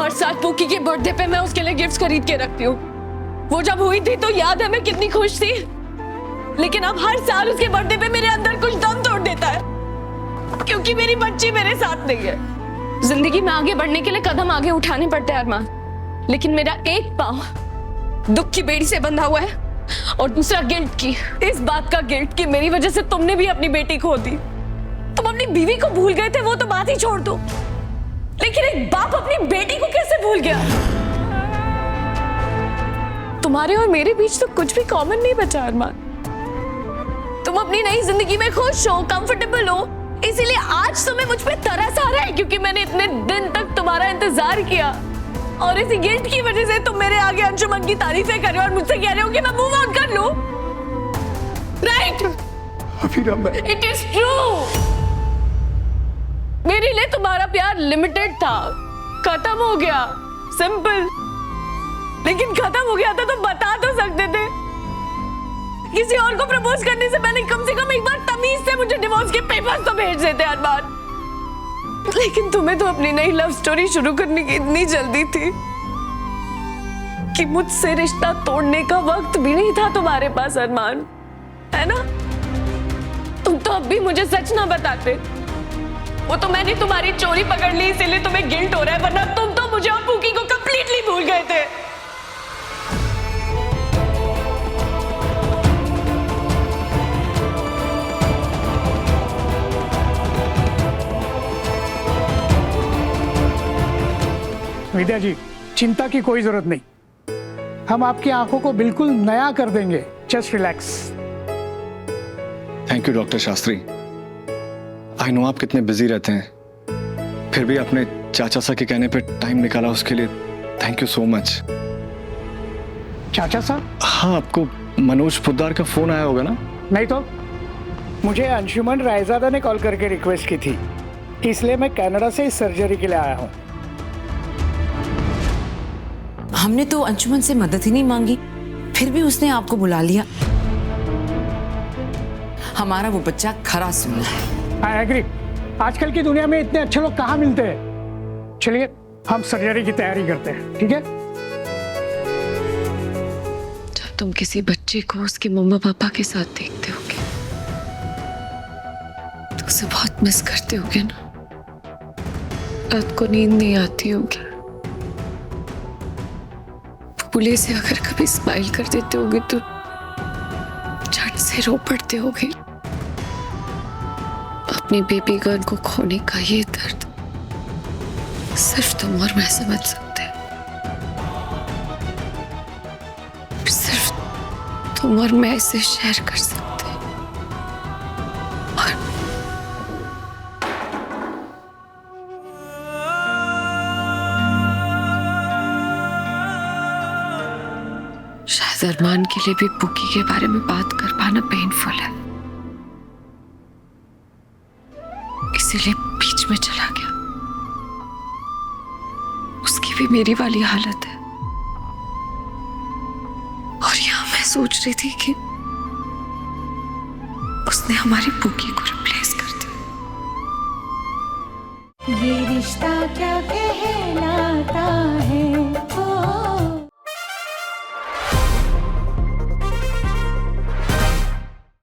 हर साल पुकी के बर्थडे पे मैं उसके लिए गिफ्ट्स खरीद के रखती हूँ। वो जब हुई थी तो याद है मैं कितनी खुश थी, लेकिन अब हर साल उसके बर्थडे पे मेरे अंदर कुछ दम तोड़ देता है, क्योंकि मेरी बच्ची मेरे साथ नहीं है। जिंदगी में आगे बढ़ने के लिए कदम आगे उठाने पड़ते हैं अरमान, लेकिन मेरा एक पांव दुख की बेड़ी से बंधा हुआ है और दूसरा गिल्ट की। इस बात का गिल्ट कि मेरी वजह से तुमने भी अपनी बेटी खो दी। तुम अपनी बीवी को भूल गए थे, वो तो बात ही छोड़ दो, लेकिन एक बाप अपनी बेटी को कैसे भूल गया? तुम्हारे और मेरे बीच तो कुछ भी कॉमन नहीं बचा अरमान। तुम अपनी नई जिंदगी में खुश हो, कंफर्टेबल हो, इसीलिए आज तुम्हें मुझ पे तरस आ रहा है क्योंकि मैंने इतने दिन तक तुम्हारा इंतजार किया, और इसी गिल्ट की वजह से तुम मेरे आगे अंशुमन की तारीफें कर रहे हो और मुझसे कह रहे हो कि मैं मूव ऑन कर लूं। राइट? It is true. मेरे लिए तुम्हारा प्यार लिमिटेड था, खत्म हो गया, सिंपल। लेकिन खत्म हो गया था तो बता तो सकते थे। किसी और को प्रपोज करने से पहले कम से कम एक बार तमीज से मुझे डिवोर्स के पेपर्स तो भेज देते हर बार। लेकिन तुम्हें तो अपनी नई लव स्टोरी शुरू करने की इतनी जल्दी थी कि मुझसे रिश्ता तोड़ने का वक्त भी नहीं था तुम्हारे पास अरमान, है ना? तुम तो अब भी मुझे सच ना बताते। वो तो मैंने तुम्हारी चोरी पकड़ ली इसीलिए तुम्हें गिल्ट हो रहा है, वरना तुम तो मुझे और पुकी को कंप्लीटली भूल गए थे। विद्या जी, चिंता की कोई जरूरत नहीं, हम आपकी आंखों को बिल्कुल नया कर देंगे। Just relax. Thank you doctor Shastri. I know आप कितने बिजी रहते हैं, फिर भी अपने चाचा सा के कहने पे टाइम निकाला, उसके लिए थैंक यू सो मच। चाचा साहब? हाँ, आपको मनोज पोद्दार का फोन आया होगा ना? नहीं तो, मुझे अंशुमन रायजादा ने कॉल करके रिक्वेस्ट की थी, इसलिए मैं कनाडा से इस सर्जरी के लिए आया हूँ। हमने तो अंशुमन से मदद ही नहीं मांगी, फिर भी उसने आपको बुला लिया। हमारा वो बच्चा खरा सुनना है। I agree. आजकल की दुनिया में इतने अच्छे लोग कहाँ मिलते हैं। चलिए हम सर्जरी की तैयारी करते हैं, ठीक है? जब तुम किसी बच्चे को उसके मम्मा पापा के साथ देखते होगे तो उसे बहुत मिस करते होगे ना? रात को नींद नहीं आती होगी, भूले से अगर कभी स्माइल कर देते होगे तो झट से रो पड़ते होगे। अपनी बेबी गर्ल को खोने का ये दर्द सिर्फ तुम और मैं समझ सकते हैं। सिर्फ तुम और मैं इसे शेयर कर सकते हैं। और शायद अरमान के लिए भी पुकी के बारे में बात कर पाना पेनफुल है, इसीलिए बीच में चला गया। उसकी भी मेरी वाली हालत है, और यहां मैं सोच रही थी कि उसने हमारी पुकी को रिप्लेस कर दिया। ये रिश्ता क्या कहलाता है।